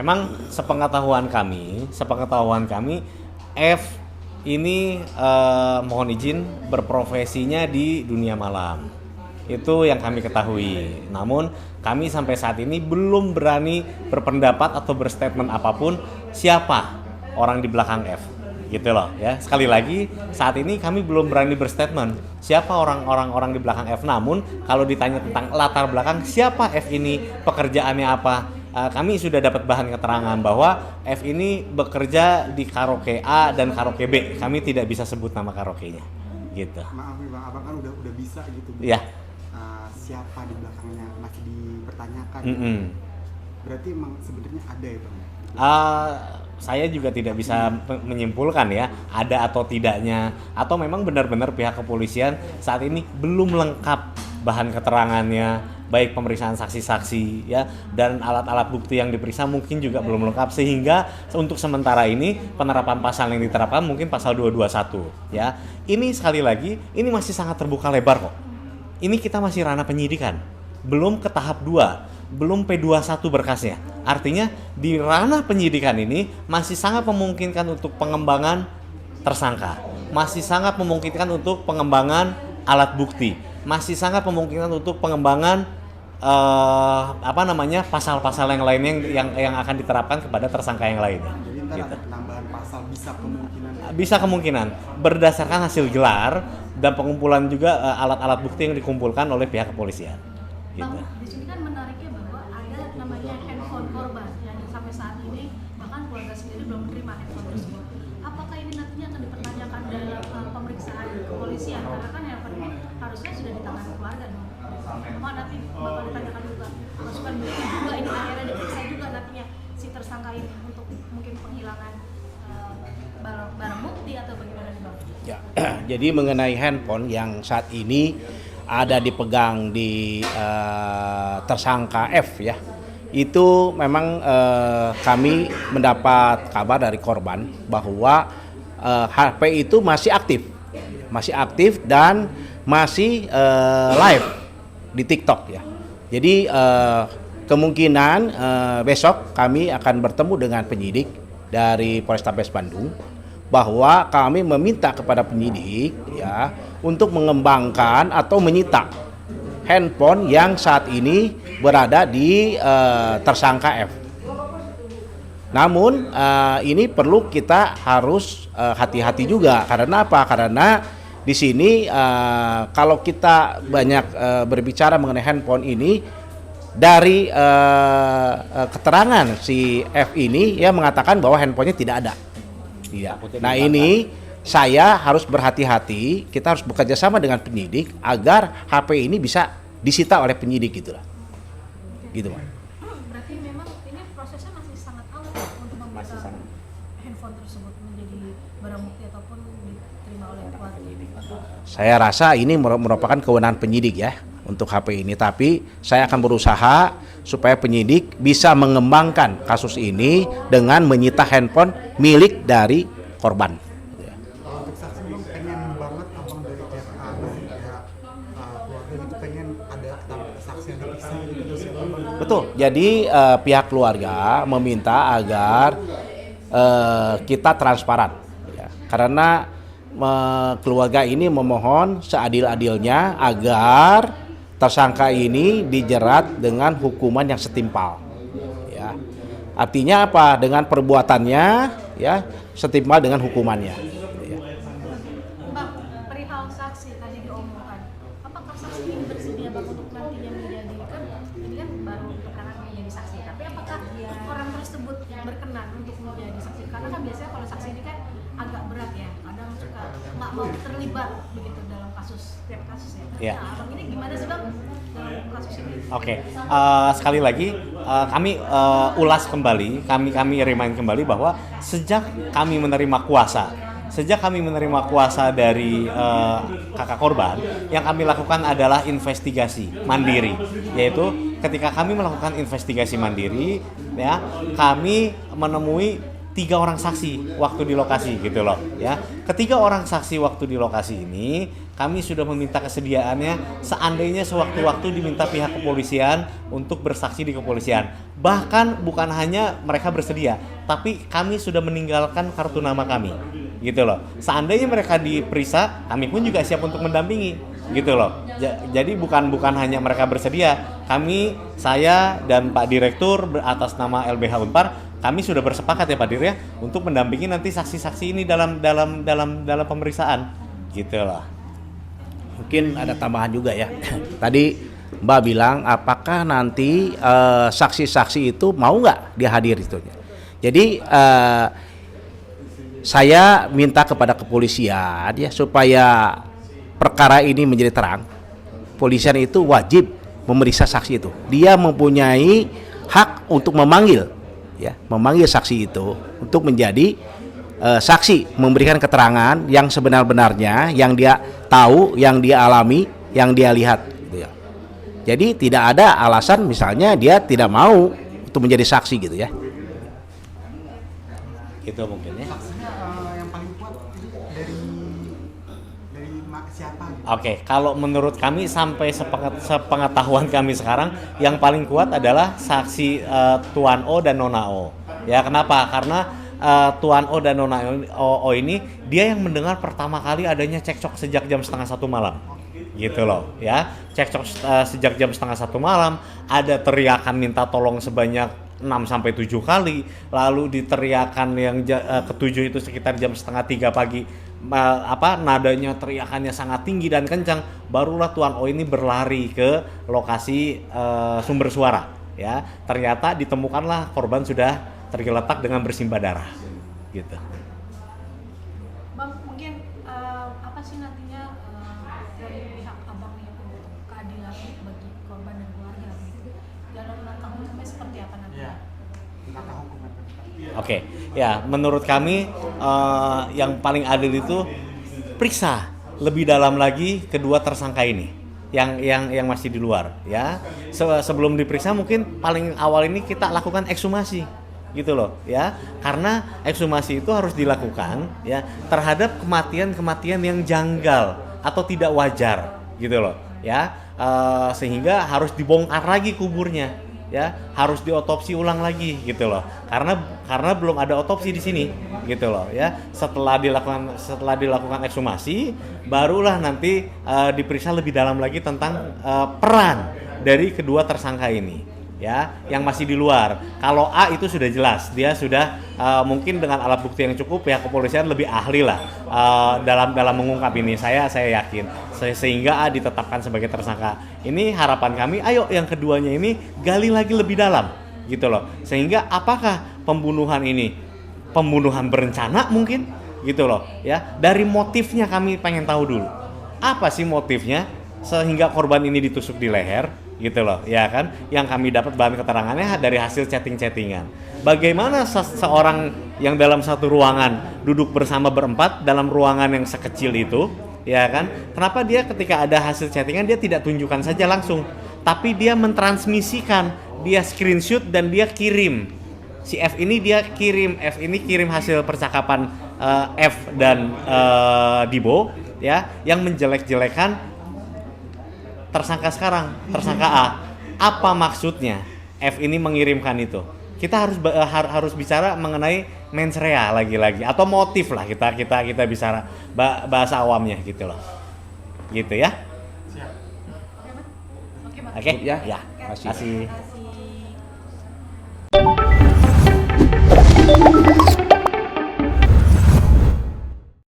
memang sepengetahuan kami F ini mohon izin berprofesinya di dunia malam. Itu yang kami ketahui. Namun kami sampai saat ini belum berani berpendapat atau berstatement apapun siapa orang di belakang F. Gitu loh ya. Sekali lagi saat ini kami belum berani berstatement siapa orang di belakang F. Namun kalau ditanya tentang latar belakang siapa F ini, pekerjaannya apa, kami sudah dapat bahan keterangan bahwa F ini bekerja di karaoke A dan karaoke B. Kami tidak bisa sebut nama karaoke-nya. Gitu. Maaf nih Bang, Abang kan udah bisa gitu. Iya. Siapa di belakangnya masih dipertanyakan. Berarti emang sebenarnya ada ya Bang? Saya juga tidak bisa menyimpulkan ya ada atau tidaknya, atau memang benar-benar pihak kepolisian saat ini belum lengkap bahan keterangannya, baik pemeriksaan saksi-saksi ya, dan alat-alat bukti yang diperiksa mungkin juga belum lengkap, sehingga untuk sementara ini penerapan pasal yang diterapkan mungkin pasal 221 ya. Ini sekali lagi ini masih sangat terbuka lebar kok. Ini kita masih ranah penyidikan, belum ke tahap 2, belum P21 berkasnya. Artinya di ranah penyidikan ini masih sangat memungkinkan untuk pengembangan tersangka, masih sangat memungkinkan untuk pengembangan alat bukti, masih sangat memungkinkan untuk pengembangan pasal-pasal yang lainnya yang akan diterapkan kepada tersangka yang lainnya. Jadi ntar ada penambahan pasal bisa kemungkinan berdasarkan hasil gelar dan pengumpulan juga alat-alat bukti yang dikumpulkan oleh pihak kepolisian. Gitu. Bang, di sini kan menariknya bahwa ada namanya handphone korban yang sampai saat ini bahkan keluarga sendiri belum menerima handphone tersebut. Apakah ini nantinya akan dipertanyakan dalam pemeriksaan kepolisian? Karena kan handphone ini harusnya sudah di tangan keluarga dong. Apa nanti bakal ditanyakan juga masukan bukti juga, ini akhirnya diperiksa juga nantinya si tersangka ini untuk mungkin penghilangan barang bukti atau bagaimana nih Bang? Ya, jadi mengenai handphone yang saat ini ada dipegang di tersangka F ya, itu memang kami mendapat kabar dari korban bahwa HP itu masih aktif dan masih live di TikTok ya. Jadi kemungkinan besok kami akan bertemu dengan penyidik dari Polrestabes Bandung, bahwa kami meminta kepada penyidik ya untuk mengembangkan atau menyita handphone yang saat ini berada di tersangka F. Namun ini perlu kita harus hati-hati juga. Karena apa? Karena di sini kalau kita banyak berbicara mengenai handphone ini, dari keterangan si F ini ya mengatakan bahwa handphonenya tidak ada. Tidak. Nah ini saya harus berhati-hati, kita harus bekerja sama dengan penyidik agar HP ini bisa disita oleh penyidik gitulah. Gitu, Pak. Berarti memang ini prosesnya masih sangat alot untuk membuat handphone tersebut menjadi barang bukti ataupun diterima oleh keluarga. Saya rasa ini merupakan kewenangan penyidik ya untuk HP ini, tapi saya akan berusaha supaya penyidik bisa mengembangkan kasus ini dengan menyita handphone milik dari korban. Untuk saksi Bang, pengen banget Abang dari pihak keluarga itu pengen ada saksi yang dipisah gitu terus ya Bang. Betul. Jadi pihak keluarga meminta agar kita transparan ya. Karena keluarga ini memohon seadil-adilnya agar tersangka ini dijerat dengan hukuman yang setimpal. Ya. Artinya apa? Dengan perbuatannya ya setimpal dengan hukumannya. Ya. Bang, perihal saksi tadi diomongkan, apakah saksi ini bersedia Bang untuk nantinya menjadikan, ini kan baru keterangan menjadi saksi, tapi apakah orang tersebut berkenan untuk menjadi saksi? Karena kan biasanya kalau saksi ini kan agak berat ya, kadang suka nggak mau terlibat begitu dalam setiap kasus ya. Yeah. Nah, Abang ini gimana sih Bang dalam kasus ini? Oke. Sekali lagi kami ulas kembali, kami remind kembali bahwa sejak kami menerima kuasa dari kakak korban, yang kami lakukan adalah investigasi mandiri, yaitu ketika kami melakukan investigasi mandiri ya, kami menemui 3 orang saksi waktu di lokasi gitu loh ya. Ketiga orang saksi waktu di lokasi ini kami sudah meminta kesediaannya seandainya sewaktu-waktu diminta pihak kepolisian untuk bersaksi di kepolisian. Bahkan bukan hanya mereka bersedia, tapi kami sudah meninggalkan kartu nama kami, gitu loh. Seandainya mereka diperiksa, kami pun juga siap untuk mendampingi, gitu loh. Jadi bukan hanya mereka bersedia, kami, saya dan Pak Direktur atas nama LBH Unpar, kami sudah bersepakat ya Pak Dir ya, untuk mendampingi nanti saksi-saksi ini dalam pemeriksaan, gitu loh. Mungkin ada tambahan juga ya. Tadi Mbak bilang apakah nanti saksi-saksi itu mau nggak dia hadir itu. Jadi saya minta kepada kepolisian ya supaya perkara ini menjadi terang. Polisian itu wajib memeriksa saksi itu. Dia mempunyai hak untuk memanggil saksi itu untuk menjadi saksi, memberikan keterangan yang sebenar-benarnya, yang dia tahu, yang dia alami, yang dia lihat gitu ya. Jadi tidak ada alasan misalnya dia tidak mau untuk menjadi saksi gitu ya. Gitu mungkin ya. Saksinya yang paling kuat itu dari siapa gitu? Oke, kalau menurut kami sampai sepengetahuan kami sekarang yang paling kuat adalah saksi Tuan O dan Nona O. Ya, kenapa? Karena Tuan O dan Nona O ini dia yang mendengar pertama kali adanya cekcok sejak jam 12:30 malam, gitu loh ya. Cekcok sejak jam 12:30 malam, ada teriakan minta tolong sebanyak 6-7 kali, lalu diteriakan yang ketujuh itu sekitar jam 2:30 pagi, nadanya teriakannya sangat tinggi dan kencang, barulah Tuan O ini berlari ke lokasi sumber suara ya. Ternyata ditemukanlah korban sudah tergeletak dengan bersimbah darah, gitu. Bang, mungkin apa sih nantinya dari pihak abang nih untuk keadilan bagi korban dan keluarga gitu? Jalan langkah hukumnya seperti apa nanti? Iya. Langkah hukum. Oke, ya menurut kami yang paling adil itu periksa lebih dalam lagi kedua tersangka ini yang masih di luar ya. Sebelum diperiksa mungkin paling awal ini kita lakukan ekshumasi, gitu loh ya, karena ekshumasi itu harus dilakukan ya terhadap kematian yang janggal atau tidak wajar, gitu loh ya, sehingga harus dibongkar lagi kuburnya ya, harus diotopsi ulang lagi, gitu loh, karena belum ada otopsi di sini, gitu loh ya. Setelah dilakukan ekshumasi, barulah nanti diperiksa lebih dalam lagi tentang peran dari kedua tersangka ini ya, yang masih di luar. Kalau A itu sudah jelas, dia sudah mungkin dengan alat bukti yang cukup, pihak kepolisian lebih ahli lah dalam mengungkap ini. Saya yakin sehingga A ditetapkan sebagai tersangka. Ini harapan kami. Ayo yang keduanya ini gali lagi lebih dalam, gitu loh. Sehingga apakah pembunuhan ini pembunuhan berencana mungkin, gitu loh ya. Dari motifnya kami pengen tahu dulu. Apa sih motifnya sehingga korban ini ditusuk di leher, gitu loh ya kan. Yang kami dapat bahan keterangannya dari hasil chatting-chattingan. Bagaimana seorang yang dalam satu ruangan duduk bersama berempat dalam ruangan yang sekecil itu ya kan, kenapa dia ketika ada hasil chattingan dia tidak tunjukkan saja langsung, tapi dia mentransmisikan, dia screenshot dan dia kirim. Si F ini kirim hasil percakapan F dan Dibo ya, yang menjelek-jelekan tersangka sekarang, tersangka A. Apa maksudnya F ini mengirimkan itu? Kita harus bicara mengenai mens rea lagi-lagi atau motif lah, kita bicara bahasa awamnya, gitu loh. Gitu ya. Siap. Oke, Bang. Oke. Ya. Ya. Makasih. Kasih.